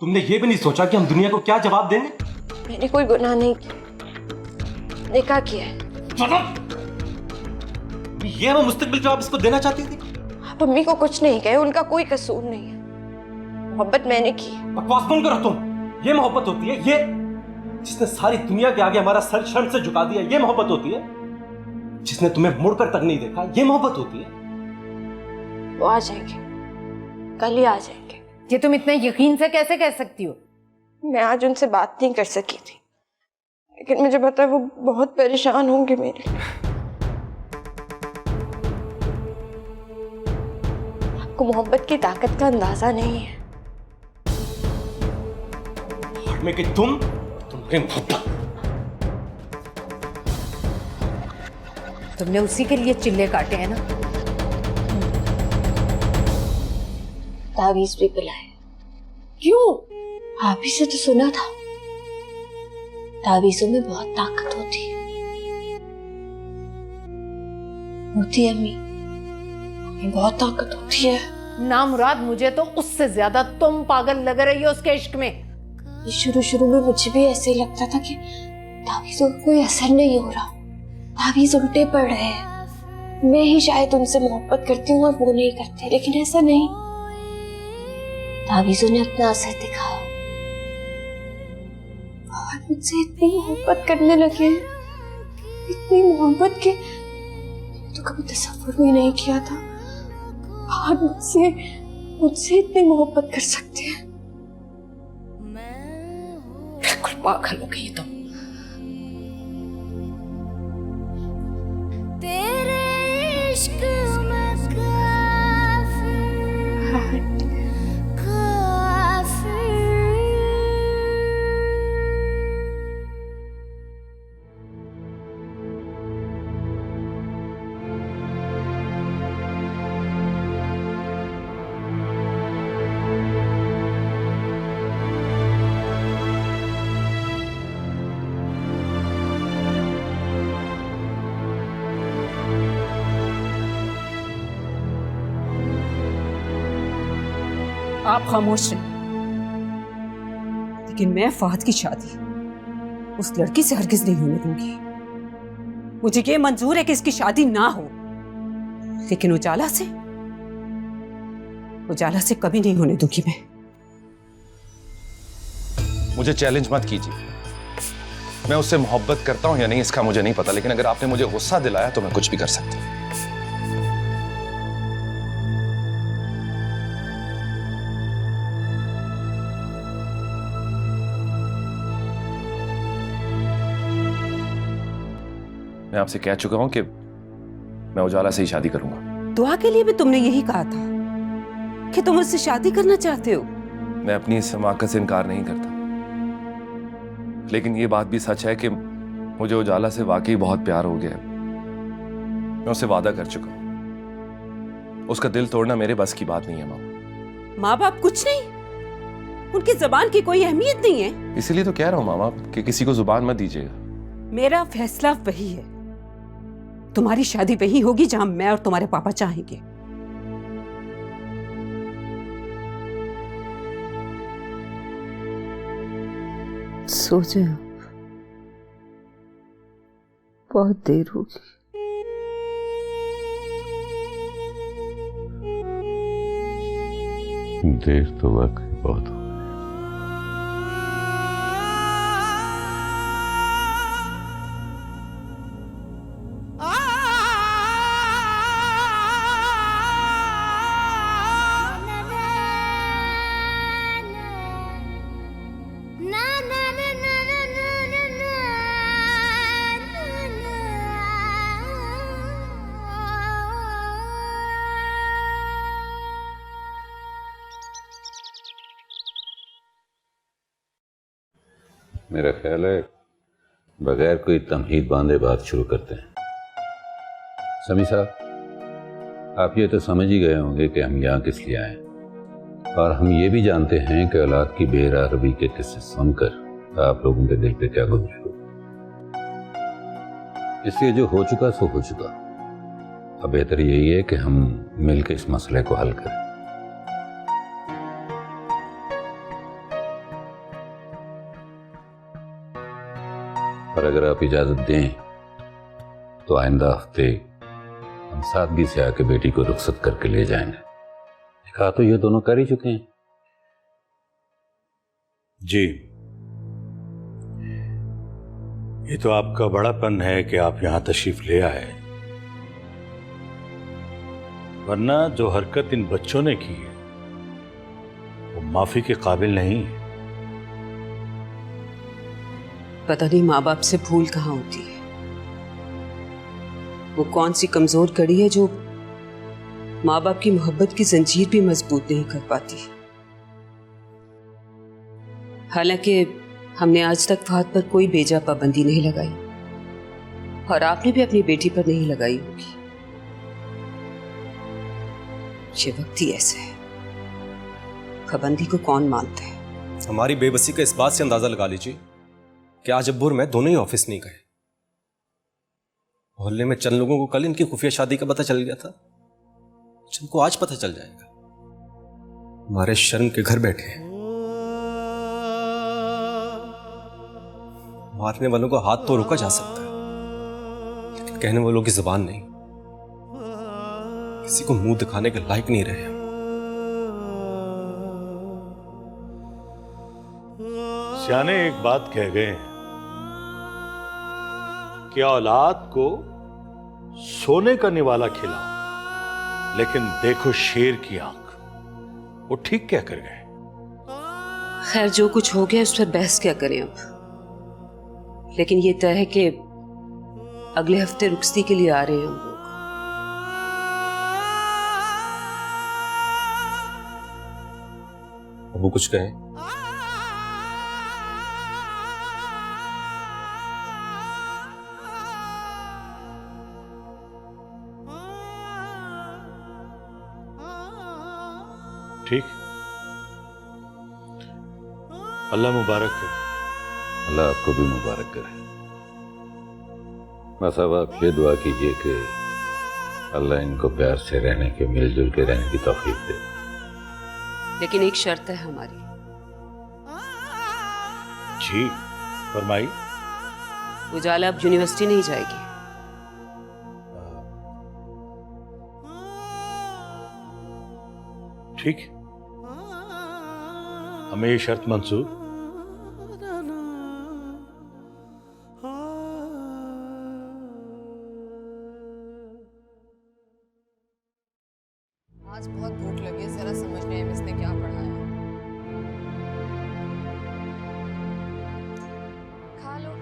तुमने ये भी नहीं सोचा कि हम दुनिया को क्या जवाब देंगे? मैंने कोई गुनाह नहीं किया, निकाह किया है। चलो, ये वो मुस्तकबिल जवाब इसको देना चाहती थी? आप अम्मी को कुछ नहीं कहे, उनका कोई कसूर नहीं है। मोहब्बत मैंने की। बकवास बंद करो तुम। ये मोहब्बत होती है? ये जिसने सारी दुनिया के आगे हमारा सर शर्म से झुका दिया, ये मोहब्बत होती है? जिसने तुम्हें मुड़कर तक नहीं देखा, ये मोहब्बत होती है? वो आ जाएंगे, कल ही आ जाएंगे। ये तुम इतने यकीन से कैसे कह सकती हो? मैं आज उनसे बात नहीं कर सकी थी, लेकिन मुझे पता है वो बहुत परेशान होंगे मेरे लिए। आपको मोहब्बत की ताकत का अंदाजा नहीं है। मैं कि तुम्हारी मोहब्बत। तुमने उसी के लिए चिल्ले काटे हैं ना? तावीज भी पिलाए। क्यों? आप ही से तो सुना था, तावीजों में बहुत ताकत होती है। होती है अम्मी, बहुत ताकत होती है। ना मुराद, मुझे तो उससे ज्यादा तुम पागल लग रही हो उसके इश्क में। शुरू में मुझे भी ऐसे ही लगता था कि तावीजों का कोई असर नहीं हो रहा, तावीज उल्टे पड़ रहे हैं। मैं ही शायद उनसे मोहब्बत करती हूँ और वो नहीं करते, लेकिन ऐसा नहीं। तावीजों ने अपना असर दिखाया और मुझसे इतनी मोहब्बत करने लगे हैं, इतनी मोहब्बत के तो कभी तसव्वुर भी नहीं किया था। और मुझसे इतनी मोहब्बत कर सकते हैं। बिल्कुल पागल हो गई तुम। तेरे इश्क में आप खामोश रहें, लेकिन मैं फहद की शादी उस लड़की से हरगिज नहीं होने दूंगी। मुझे ये मंजूर है कि इसकी शादी ना हो, लेकिन उजाला से कभी नहीं होने दूंगी मैं। मुझे चैलेंज मत कीजिए। मैं उससे मोहब्बत करता हूं या नहीं इसका मुझे नहीं पता, लेकिन अगर आपने मुझे गुस्सा दिलाया तो मैं कुछ भी कर सकता हूं। मैं आपसे कह चुका हूं कि मैं उजाला से ही शादी करूंगा। दुआ के लिए भी तुमने यही कहा था कि तुम उससे शादी करना चाहते हो। मैं अपनी इस हिमाकत से इनकार नहीं करता, लेकिन ये बात भी सच है कि मुझे उजाला से वाकई बहुत प्यार हो गया है। मैं उससे वादा कर चुका हूं। उसका दिल तोड़ना मेरे बस की बात नहीं है मामा। माँ बाप कुछ नहीं, उनकी जबान की कोई अहमियत नहीं है। इसीलिए तो कह रहा हूं मामा कि किसी को जुबान मत दीजिएगा। मेरा फैसला वही है। तुम्हारी शादी वही होगी जहां मैं और तुम्हारे पापा चाहेंगे। सो जाओ, बहुत देर होगी। देर तो वाकई बहुत हो। मेरा ख्याल है बगैर कोई तमहीद बांधे बात शुरू करते हैं। समी साहब, आप ये तो समझ ही गए होंगे कि हम यहाँ किस लिए आए हैं, और हम ये भी जानते हैं कि औलाद की बेरा रवि के किस्से सुनकर आप लोगों के दिल पे क्या गुजर हो। इसलिए जो हो चुका सो हो चुका। अब बेहतर यही है कि हम मिलकर इस मसले को हल करें। और अगर आप इजाजत दें तो आइंदा हफ्ते हम सादगी से आके बेटी को रुखसत करके ले जाएंगे। कहा तो ये दोनों कर ही चुके हैं। जी, ये तो आपका बड़ापन है कि आप यहां तशरीफ ले आए, वरना जो हरकत इन बच्चों ने की है वो माफी के काबिल नहीं है। पता नहीं माँ बाप से भूल कहाँ होती है। वो कौन सी कमजोर कड़ी है जो माँ बाप की मोहब्बत की जंजीर भी मजबूत नहीं कर पाती। हालांकि हमने आज तक फहद पर कोई बेजा पाबंदी नहीं लगाई, और आपने भी अपनी बेटी पर नहीं लगाई होगी। ये वक्त ही ऐसा है, पाबंदी को कौन मानता है। हमारी बेबसी का इस बात से अंदाजा लगा लीजिए कि आज अब्बू और मैं दोनों ही ऑफिस नहीं गए। मोहल्ले में चंद लोगों को कल इनकी खुफिया शादी का पता चल गया था, जिनको आज पता चल जाएगा। हमारे शर्म के घर बैठे हैं। मारने वालों को हाथ तो रोका जा सकता है, लेकिन कहने वालों की जुबान नहीं। किसी को मुंह दिखाने के लायक नहीं रहे हम। सियाने एक बात कह गए हैं कि औलाद को सोने का निवाला खिलाओ, लेकिन देखो शेर की आंख। वो ठीक क्या कर गए। खैर, जो कुछ हो गया उस पर बहस क्या करें अब। लेकिन ये तय है कि अगले हफ्ते रुखसती के लिए आ रहे हैं हम लोग। अब्बू कुछ कहें? ठीक, अल्लाह मुबारक करे। अल्लाह आपको भी मुबारक करे। बस अब आप ये दुआ कीजिए कि अल्लाह इनको प्यार से रहने के, मिलजुल के रहने की तौफीक दे। लेकिन एक शर्त है हमारी। जी फरमाई। उजाला अब यूनिवर्सिटी नहीं जाएगी। ठीक, हमें ये शर्त मंजूर। आज बहुत भूख लगी है, जरा समझ नहीं आया इसने क्या पढ़ाया। खा लो।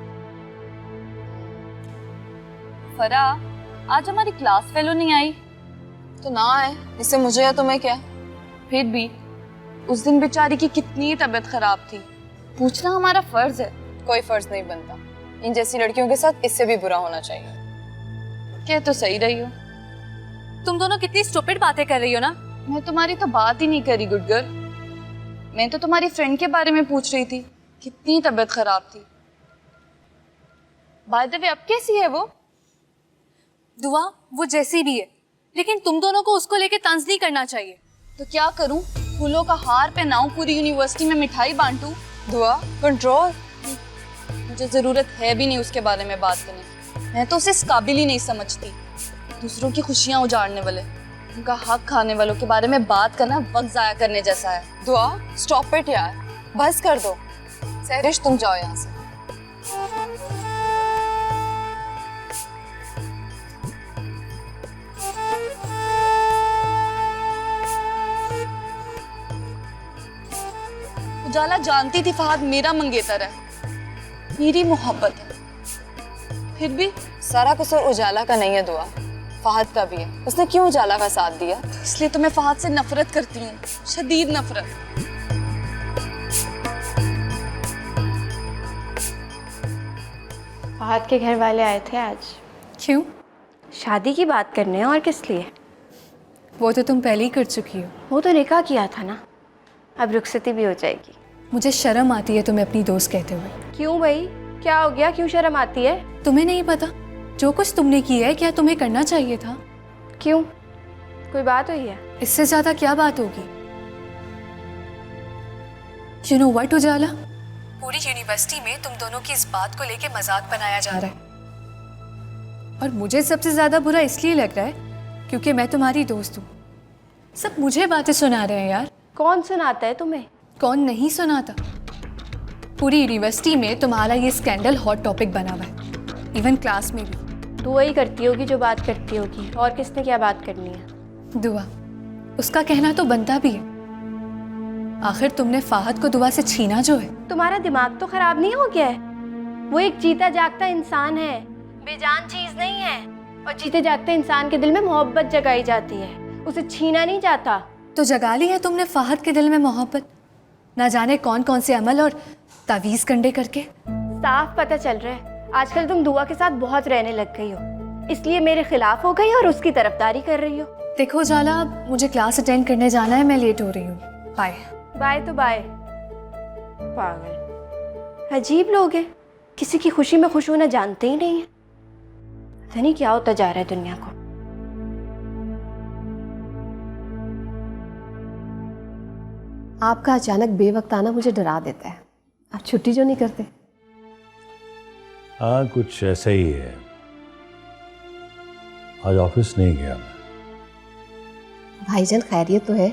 फरा, आज हमारी क्लास फेलो नहीं आई। तो ना आए, इससे मुझे या तुम्हें क्या। फिर भी उस दिन बेचारी की कितनी तबीयत खराब थी, पूछना हमारा फर्ज है। कोई फर्ज नहीं बनता। इन जैसी लड़कियों के साथ इससे भी बुरा होना चाहिए। कह तो सही रही हो। तुम दोनों कितनी स्टूपिड बातें कर रही हो ना। मैं तुम्हारी तो बात ही नहीं करी गुड गर्ल। मैं तो तुम्हारी फ्रेंड के बारे में पूछ रही थी, कितनी तबीयत खराब थी। बाय द वे अब कैसी है वो? दुआ वो जैसी भी है, लेकिन तुम दोनों को उसको लेके तंज नहीं करना चाहिए। तो क्या करूं? फूलों का हार पहनाऊं, पूरी यूनिवर्सिटी में मिठाई बांटूं? दुआ, कंट्रोल। मुझे जरूरत है भी नहीं उसके बारे में बात करने की। मैं तो उसे इस काबिल ही नहीं समझती। दूसरों की खुशियां उजाड़ने वाले, उनका हक खाने वालों के बारे में बात करना वक्त जाया करने जैसा है। दुआ, स्टॉप इट यार, बस कर दो। सहरिश, तुम जाओ यहाँ से। उजाला जानती थी फहद मेरा मंगेतर है, मेरी मोहब्बत है, फिर भी सारा कसूर उजाला का नहीं है दुआ, फहद का भी है। उसने क्यों उजाला का साथ दिया? इसलिए तो मैं फहद से नफरत करती हूँ, शदीद नफरत। फहद के घर वाले आए थे आज। क्यों? शादी की बात करने और किस लिए? वो तो तुम पहले ही कर चुकी हो। वो तो निकाह किया था ना, अब रुखसती भी हो जाएगी। मुझे शर्म आती है तुम्हें अपनी दोस्त कहते हुए। क्यों भाई, क्या हो गया? क्यों शर्म आती है? तुम्हें नहीं पता जो कुछ तुमने किया है क्या तुम्हें करना चाहिए था? क्यों, कोई बात हुई है? इससे ज्यादा क्या बात होगी? यू नो व्हाट उजाला, पूरी यूनिवर्सिटी में तुम दोनों की इस बात को लेके मजाक बनाया जा रहा है और मुझे सबसे ज्यादा बुरा इसलिए लग रहा है क्योंकि मैं तुम्हारी दोस्त हूँ। सब मुझे बातें सुना रहे हैं यार। कौन सुनाता है तुम्हें? कौन नहीं सुनाता? पूरी यूनिवर्सिटी में तुम्हारा ये स्कैंडल हॉट टॉपिक बना हुआ है, इवन क्लास में भी। तू वही करती होगी जो बात करती होगी, और किसने क्या बात करनी है? दुआ, उसका कहना तो बनता भी है। आखिर तुमने फाहद को दुआ से छीना जो है। तुम्हारा दिमाग तो खराब नहीं हो गया है? वो एक जीता जागता इंसान है, बेजान चीज नहीं है। और जीते जागते इंसान के दिल में मोहब्बत जगाई जाती है, उसे छीना नहीं जाता। तो जगा ली है तुमने फाहद के दिल में मोहब्बत, ना जाने कौन कौन से अमल और तावीज कंडे करके। साफ पता चल रहा है आजकल तुम दुआ के साथ बहुत रहने लग गई हो, इसलिए मेरे खिलाफ हो गई और उसकी तरफदारी कर रही हो। देखो जाला, मुझे क्लास अटेंड करने जाना है, मैं लेट हो रही हूँ। बाय। बाय तो बाय। पागल, अजीब लोग हैं, किसी की खुशी में खुश होना जानते ही नहीं है। पता नहीं क्या होता जा रहा है दुनिया को। आपका अचानक बेवक्त आना मुझे डरा देता है। आप छुट्टी जो नहीं करते? हाँ, कुछ ऐसा ही है। आज ऑफिस नहीं गया मैं। भाईजान खैरियत तो है?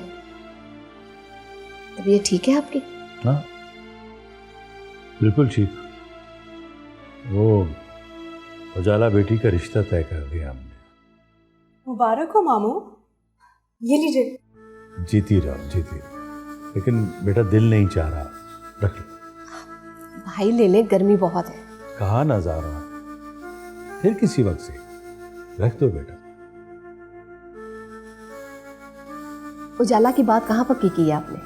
तबीयत ठीक है आपकी? हाँ, बिल्कुल ठीक। वो उजाला बेटी का रिश्ता तय कर दिया हमने। मुबारक हो मामू, ये लीजिए। जीती रहो, जीती रहो। लेकिन बेटा दिल नहीं चाह रहा, रख लो। भाई ले ले, गर्मी बहुत है। कहाँ ना जा रहा हूं, फिर किसी वक्त से रख दो बेटा। उजाला की बात कहाँ पक्की की है आपने?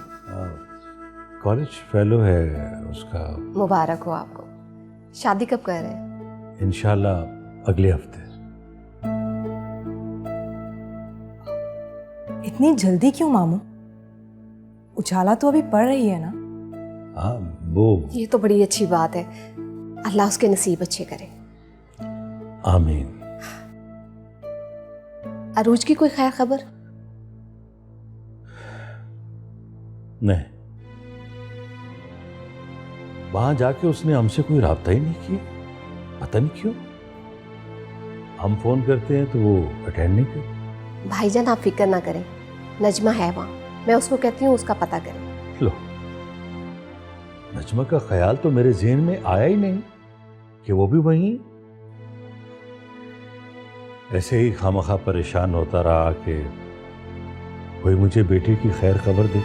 कॉलेज फेलो है उसका। मुबारक हो आपको। शादी कब कर रहे हैं? इंशाल्लाह अगले हफ्ते। इतनी जल्दी क्यों मामू? उजाला तो अभी पढ़ रही है ना। हाँ, वो ये तो बड़ी अच्छी बात है, अल्लाह उसके नसीब अच्छे करे। आमीन। अरूज की कोई खैर खबर? नहीं, वहां जाके उसने हमसे कोई राब्ता ही नहीं किया, पता नहीं क्यों। हम फोन करते हैं तो वो अटेंड नहीं करती। भाईजान आप फिक्र ना करें, नजमा है वहाँ, मैं उसको कहती हूँ उसका पता करें। लो, नजमा का ख्याल तो मेरे ज़हन में आया ही नहीं कि वो भी वहीं। ऐसे ही खामखा परेशान होता रहा कि कोई मुझे बेटे की खैर खबर दे।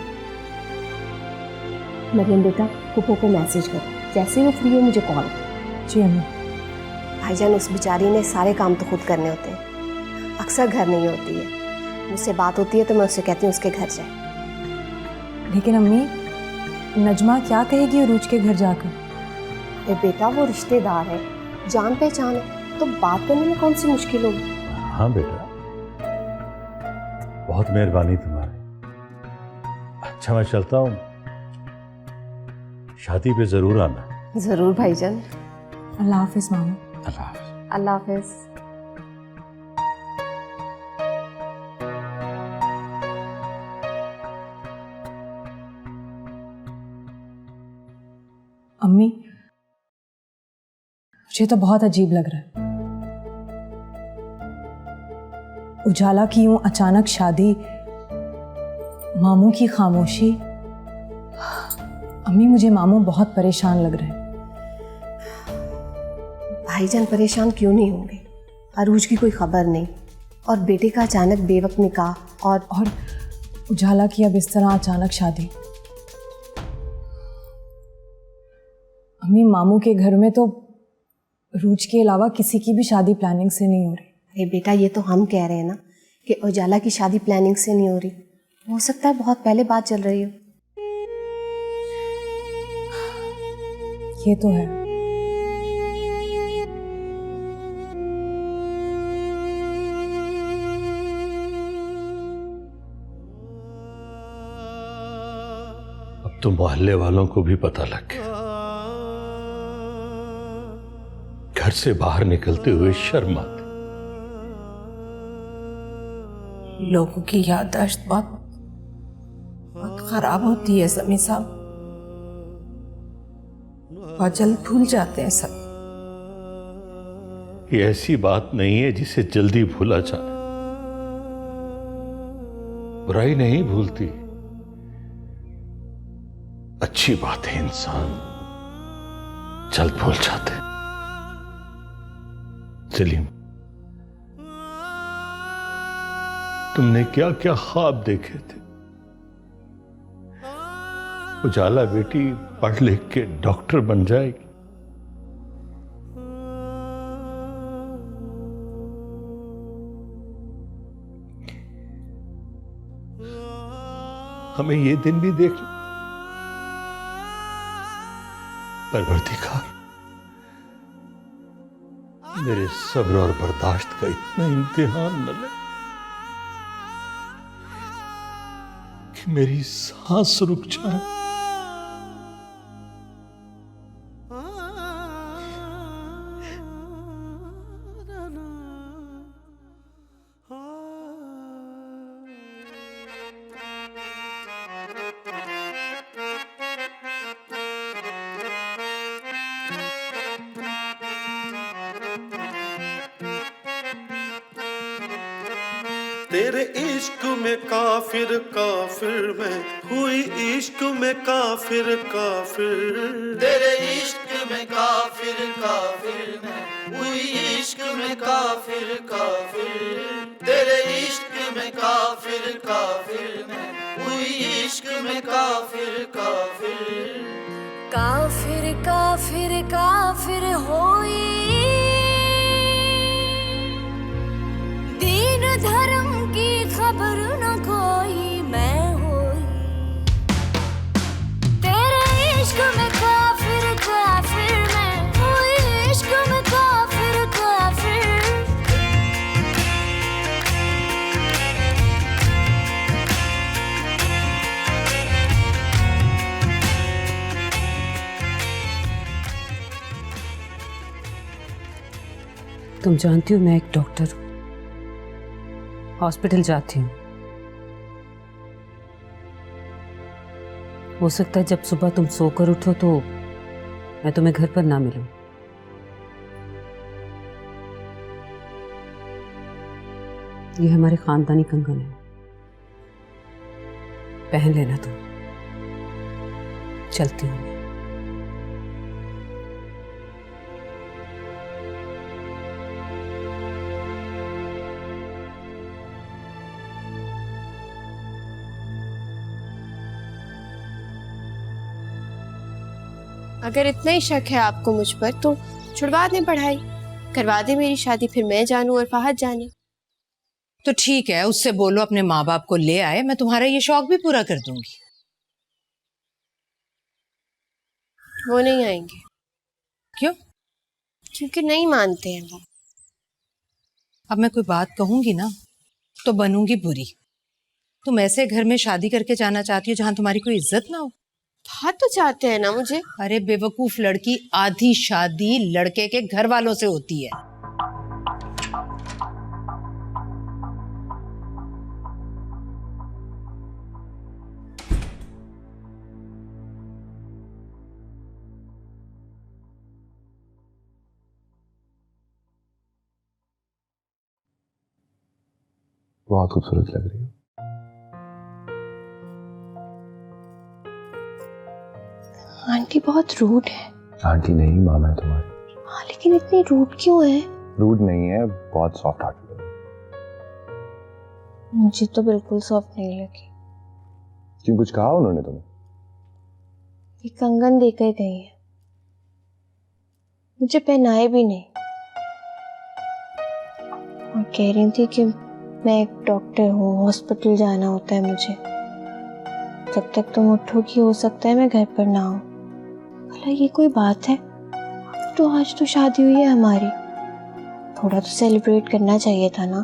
मरियम बेटा, पुप्पो को मैसेज करो, जैसे ही वो फ्री हो मुझे कॉल करो। जी अम्मी। भाईजान उस बेचारी ने सारे काम तो खुद करने होते हैं, अक्सर घर नहीं होती है। मुझसे बात होती है तो मैं उससे कहती हूँ उसके घर जाए। लेकिन अम्मी, नजमा क्या कहेगी अरूज के घर जाकर? ए बेटा, वो रिश्तेदार है, जान पहचान है, तो बात करने में कौन सी मुश्किल होगी? हाँ बेटा, बहुत मेहरबानी तुम्हारी। अच्छा, मैं चलता हूँ, शादी पे जरूर आना। जरूर भाईजान। अल्लाह हाफिज मामू। अल्लाह हाफिज। अल्लाह हाफिज। अम्मी, मुझे तो बहुत अजीब लग रहा है। उजाला की यूं अचानक शादी, मामू की खामोशी। अम्मी, मुझे मामू बहुत परेशान लग रहे हैं। भाईजान परेशान क्यों नहीं होंगे? अरूज की कोई खबर नहीं और बेटे का अचानक बेवक्त निकाह और उजाला की अब इस तरह अचानक शादी। अम्मी, मामू के घर में तो रूज के अलावा किसी की भी शादी प्लानिंग से नहीं हो रही। अरे बेटा, ये तो हम कह रहे हैं ना कि उजाला की शादी प्लानिंग से नहीं हो रही। हो सकता है बहुत पहले बात चल रही हो। ये तो है, तो मोहल्ले वालों को भी पता लग गया। घर से बाहर निकलते हुए शर्म आती। लोगों की याददाश्त बहुत खराब होती है समी साहब, बहुत जल्द भूल जाते हैं सब। ये ऐसी बात नहीं है जिसे जल्दी भूला जाए। बुराई नहीं भूलती, अच्छी बात है इंसान जल्द भूल जाते। सलीम, तुमने क्या क्या ख्वाब देखे थे? उजाला बेटी पढ़ लिख के डॉक्टर बन जाएगी। हमें ये दिन भी देखना। परवरदिगार, मेरे सब्र और बर्दाश्त का इतना इम्तिहान न ले कि मेरी सांस रुक जाए। तेरे इश्क में काफिर काफिर मैं हुई, इश्क में काफिर काफिर। तेरे इश्क में काफिर काफिर मैं हुई, इश्क में काफिर काफिर। तेरे इश्क में काफिर काफिर मैं हुई, इश्क में काफिर काफिर। काफिर काफिर काफिर होई, दीन धर्म की खबर न कोई मैं होई। तेरे इश्क में काफिर काफिर मैं हुई, इश्क में काफिर काफिर। तुम जानती हो मैं एक डॉक्टर हूँ, हॉस्पिटल जाती हूँ। हो सकता है जब सुबह तुम सोकर उठो तो मैं तुम्हें घर पर ना मिलूं। ये हमारे खानदानी कंगन है, पहन लेना तुम। चलती हूँ मैं। अगर इतना ही शक है आपको मुझ पर तो छुड़वा दें पढ़ाई, करवा दें मेरी शादी, फिर मैं जानूं और फहद जाने। तो ठीक है, उससे बोलो अपने माँ बाप को ले आए, मैं तुम्हारा ये शौक भी पूरा कर दूंगी। वो नहीं आएंगे। क्यों? क्योंकि नहीं मानते हैं वो। अब मैं कोई बात कहूंगी ना तो बनूंगी बुरी। तुम ऐसे घर में शादी करके जाना चाहती हो जहां तुम्हारी कोई इज्जत ना हो? हाँ तो चाहते हैं ना मुझे। अरे बेवकूफ लड़की, आधी शादी लड़के के घर वालों से होती है। बहुत खूबसूरत लग रही हो। आंटी बहुत रूड है। आंटी नहीं, मामा है तुम्हारी। हाँ लेकिन इतनी रूड क्यों है? रूड नहीं है, बहुत सॉफ्ट हार्टेड है। मुझे तो बिल्कुल सॉफ्ट नहीं लगी। क्यों, कुछ कहा उन्होंने तुम्हें? ये कंगन देकर गई है, मुझे पहनाए भी नहीं। और कह रही थी कि मैं एक डॉक्टर हूँ, हॉस्पिटल जाना होता है मुझे। जब तक तुम उठोगी हो सकता है मैं घर पर ना हूँ। भला ये कोई बात है? तो आज तो शादी हुई है हमारी, थोड़ा तो सेलिब्रेट करना चाहिए था ना।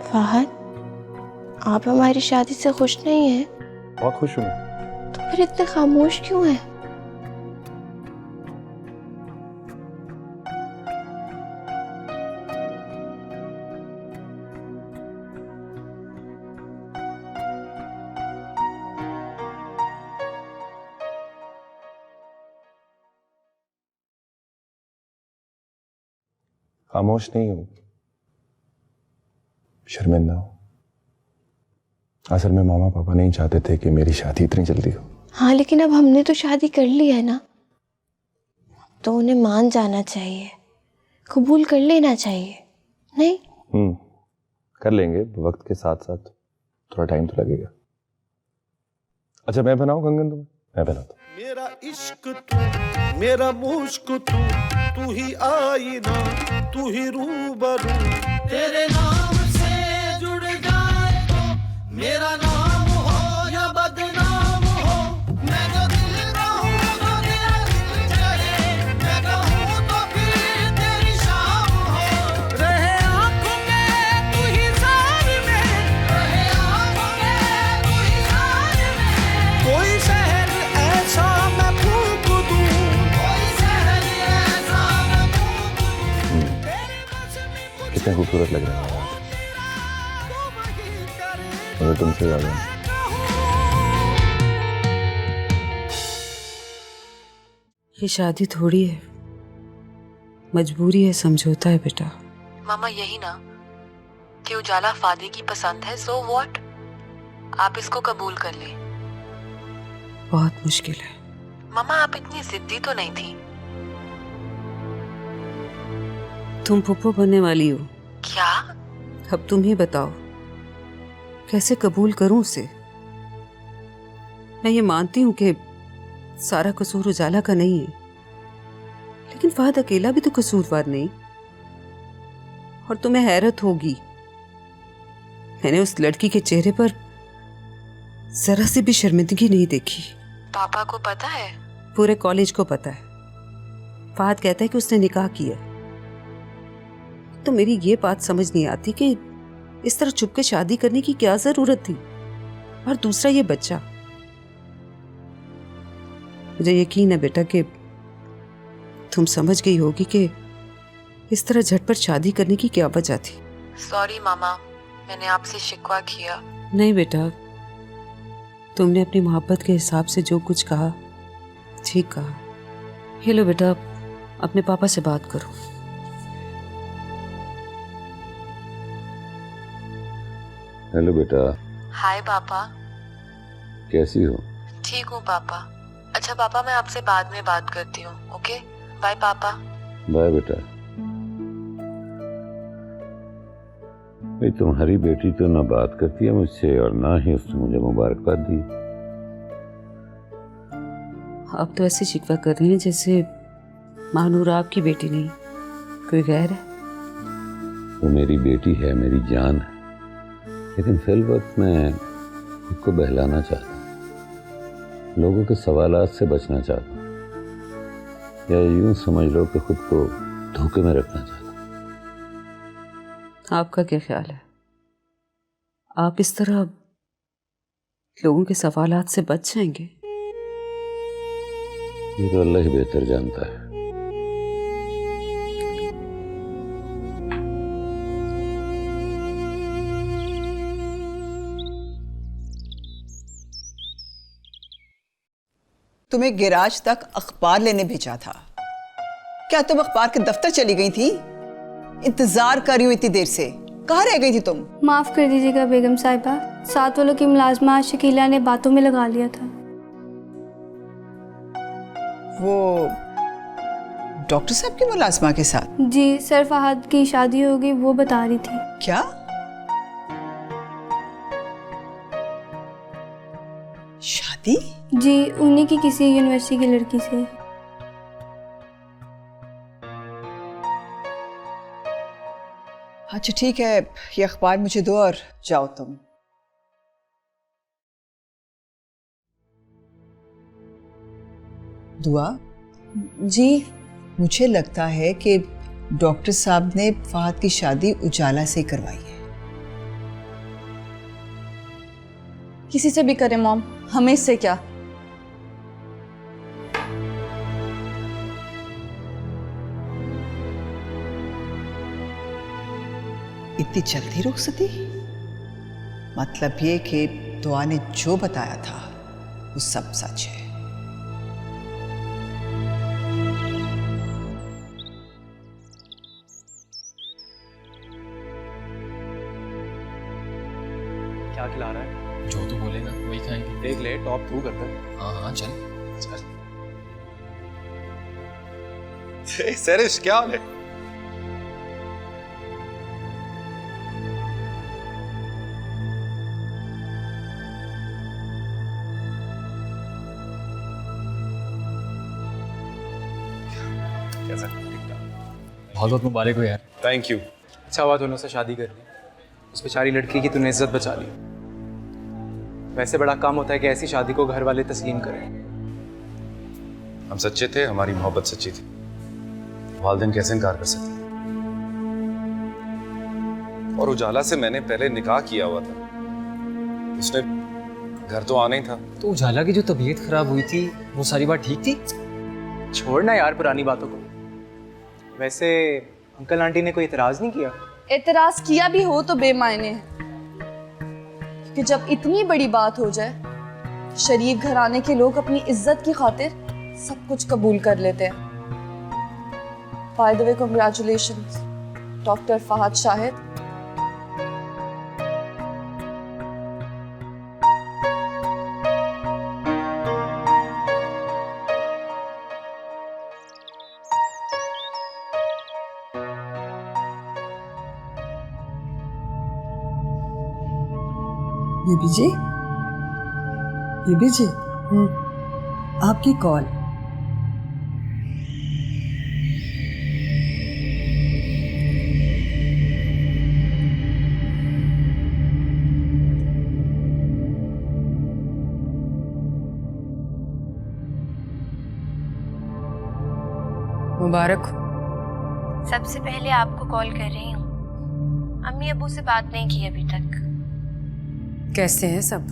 फहद, आप हमारी शादी से खुश नहीं हैं? बहुत खुश हूँ मैं। तो फिर इतने खामोश क्यों हैं? खामोश नहीं हूं, शर्मिंदा हूं। असल में मामा पापा नहीं चाहते थे कि मेरी शादी इतनी जल्दी हो। हाँ, लेकिन अब हमने तो शादी कर ली है ना, तो उन्हें मान जाना चाहिए, कबूल कर लेना चाहिए, नहीं? कर लेंगे, वक्त के साथ साथ थोड़ा टाइम तो लगेगा। अच्छा मैं बनाऊं कंगन तुम्हें? मैं बनाता हूं। मेरा इश्क तू, मेरा मुश्क तू ही आईना, तू ही रूबरू। तेरे नाम से जुड़ जाए तो मेरा नाम हो या बदनाम हो, मैं तो दिल कहूँ तो तेरा दिल चले, मैं कहूँ तो फिर तेरी शाम हो। रहे आँखों में तू ही सार में, रहे आँखों में तू ही सार में। कोई शहर ऐसा मैं फूंक दूँ, कोई शहर ऐसा मैं फूंक दूँ। कितने खूबसूरत लग रहे हैं मुझे तुमसे ज्यादा। ये शादी थोड़ी है, मजबूरी है, समझौता है बेटा। मामा यही ना कि उजाला फादी की पसंद है, सो व्हाट, आप इसको कबूल कर ले। बहुत मुश्किल है। मामा आप इतनी जिद्दी तो नहीं थी। तुम पुप्पो बनने वाली हो। क्या? अब तुम ही बताओ कैसे कबूल करूं उसे। मैं ये मानती हूं कि सारा कसूर उजाला का नहीं है, लेकिन फहद अकेला भी तो कसूरवार नहीं। और तुम्हें हैरत होगी, मैंने उस लड़की के चेहरे पर जरा सी भी शर्मिंदगी नहीं देखी। पापा को पता है? पूरे कॉलेज को पता है। फहद कहता है कि उसने निकाह किया। तो मेरी ये बात समझ नहीं आती कि इस तरह छुप के शादी करने की क्या जरूरत थी। और दूसरा ये बच्चा, मुझे यकीन है बेटा कि तुम समझ गई होगी कि इस तरह झटपट शादी करने की क्या वजह थी। सॉरी मामा, मैंने आपसे शिकवा किया। नहीं बेटा, तुमने अपनी मोहब्बत के हिसाब से जो कुछ कहा ठीक कहा। ये लो बेटा, अपने पापा से बात करो। हेलो बेटा। हाय पापा। कैसी हो? ठीक हूँ पापा। अच्छा पापा, मैं आपसे बाद में बात करती हूँ। ओके, बाय पापा। बाय बेटा। भाई तुम्हारी बेटी तो ना बात करती है मुझसे और ना ही उसने मुझे मुबारकबाद दी। आप तो ऐसे शिकवा कर रहे हैं जैसे मानूर आपकी बेटी नहीं, कोई गैर है। वो मेरी बेटी है, मेरी जान है, लेकिन फिल वक्त मैं खुद को बहलाना चाहता हूँ, लोगों के सवालात से बचना चाहता हूँ, या यूं समझ लो कि खुद को धोखे में रखना चाहता हूँ। आपका क्या ख्याल है? आप इस तरह लोगों के सवालात से बच जाएंगे? ये तो अल्लाह ही बेहतर जानता है। तुम्हें गिराज तक अखबार लेने भेजा था। क्या तुम अखबार के दफ्तर चली गई थी? इंतजार कर रही हूं इतनी देर से, कहाँ रह गई थी तुम? माफ कर दीजिएगा बेगम साहिबा, साथ वालों की मुलाजमा शकीला ने बातों में लगा लिया था। वो डॉक्टर साहब की मुलाजमा के साथ? जी सर, फहद की शादी होगी वो बता रही थी। क्या? शादी? जी, उन्हीं की किसी यूनिवर्सिटी की लड़की से। अच्छा ठीक है, ये अखबार मुझे दो और जाओ तुम। दुआ जी, मुझे लगता है कि डॉक्टर साहब ने फहद की शादी उजाला से करवाई है। किसी से भी करे मॉम, हमें इससे क्या। इतनी जल्दी रुखसती? मतलब ये कि दुआ ने जो बताया था वो सब सच है। क्या खिला रहा है? जो तू बोलेगा वही खाएंगे। देख ले, टॉप थ्रू करता है। हाँ हाँ चल चल। सरिश क्या हाल है? कैसा? बहुत बहुत मुबारक हो यार। Thank you. अच्छा हुआ तूने उससे शादी कर ली, उस बेचारी लड़की की तूने इज्जत बचा ली। वैसे बड़ा काम होता है कि ऐसी शादी को घर वाले तस्लीम करें। हम सच्चे थे, हमारी मोहब्बत सच्ची थी। वालिदैन कैसे इनकार कर सकते? और उजाला से मैंने पहले निकाह किया हुआ था, उसने घर तो आना ही था। तो उजाला की जो तबीयत खराब हुई थी वो सारी बात ठीक थी? छोड़ना यार पुरानी बातों को। वैसे अंकल आंटी ने कोई इतराज नहीं किया? एतराज किया भी हो तो बेमायने है, कि जब इतनी बड़ी बात हो जाए, शरीफ घराने के लोग अपनी इज्जत की खातिर सब कुछ कबूल कर लेते हैं। By the way congratulations doctor Fahad Shahid. Baby ji, baby ji, आपकी कॉल। मुबारक। सबसे पहले आपको कॉल कर रही हूँ। अम्मी अबू से बात नहीं की अभी तक। कैसे हैं सब?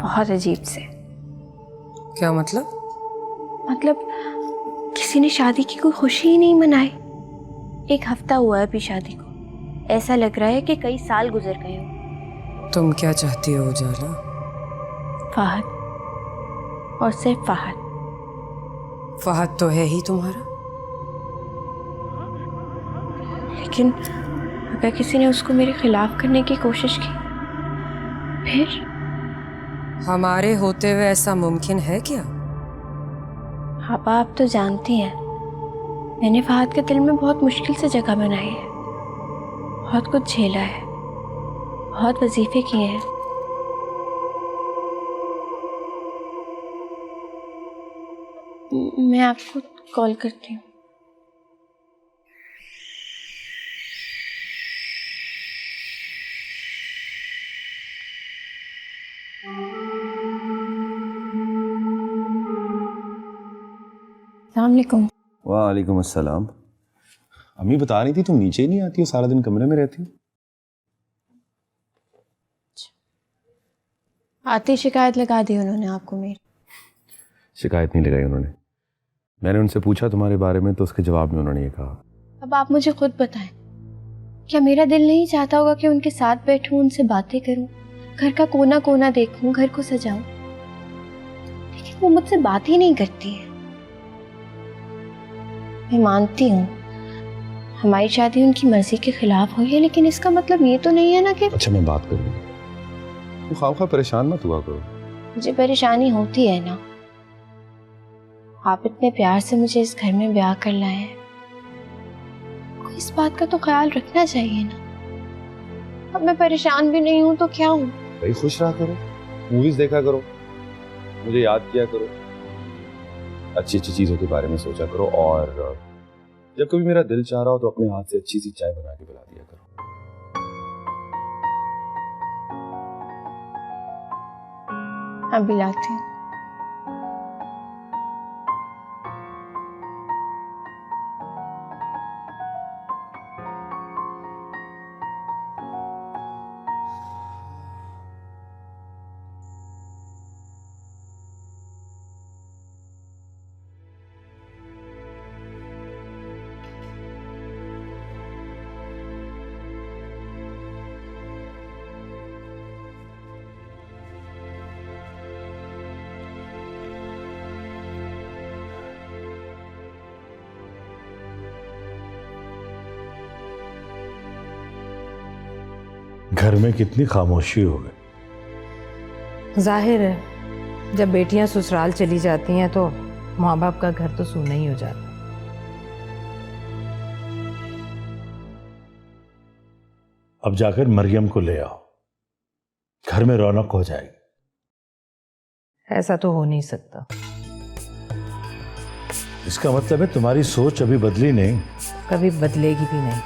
बहुत अजीब से। क्या मतलब? मतलब किसी ने शादी की कोई खुशी ही नहीं मनाई। 1 हफ्ता हुआ है अभी शादी को, ऐसा लग रहा है कि कई साल गुजर गए हो। तुम क्या चाहती हो उजाला? फहद, और सिर्फ फहद। फहद तो है ही तुम्हारा। लेकिन अगर किसी ने उसको मेरे खिलाफ करने की कोशिश की फिर? हमारे होते हुए ऐसा मुमकिन है क्या? आप तो जानती हैं, मैंने फहद के दिल में बहुत मुश्किल से जगह बनाई है, बहुत कुछ झेला है, बहुत वजीफे किए हैं। मैं आपको कॉल करती हूँ। अस्सलामुअलैकुम। वालेकुम अस्सलाम। अम्मी बता रही थी तुम नीचे ही नहीं आती हो, सारा दिन कमरे में रहती हो। आती शिकायत लगा दी उन्होंने आपको मेरी? शिकायत नहीं लगाई उन्होंने। मैंने उनसे पूछा तुम्हारे बारे में तो उसके जवाब में उन्होंने ये कहा। अब आप मुझे खुद बताएं, क्या मेरा दिल नहीं चाहता होगा कि उनके साथ बैठूं, उनसे बातें करूं, घर का कोना कोना देखूं, घर को सजाऊं, लेकिन वो मुझसे बात ही नहीं करती है। मैं मानती हूँ हमारी शादी उनकी मर्जी के खिलाफ हुई है, लेकिन इसका मतलब ये तो नहीं है ना कि। अच्छा मैं बात करूंगा, तू खामखा परेशान मत हुआ करो। मुझे परेशानी होती है ना, आप इतने प्यार से मुझे इस घर में ब्याह कर लाए हैं, कोई इस बात का तो ख्याल रखना चाहिए ना। अब मैं परेशान भी नहीं हूँ तो क्या हूँ? भाई खुश रहा करो, मूवीज देखा करो, मुझे याद किया करो, अच्छी अच्छी चीजों के बारे में सोचा करो, और जब कभी मेरा दिल चाह रहा हो तो अपने हाथ से अच्छी सी चाय बना के पिला दिया करो। अभी लाती हूँ। घर में कितनी खामोशी हो गई। जाहिर है जब बेटियां ससुराल चली जाती हैं तो माँ बाप का घर तो सूना ही हो जाता है। अब जाकर मरियम को ले आओ, घर में रौनक हो जाएगी। ऐसा तो हो नहीं सकता। इसका मतलब है तुम्हारी सोच अभी बदली नहीं। कभी बदलेगी भी नहीं।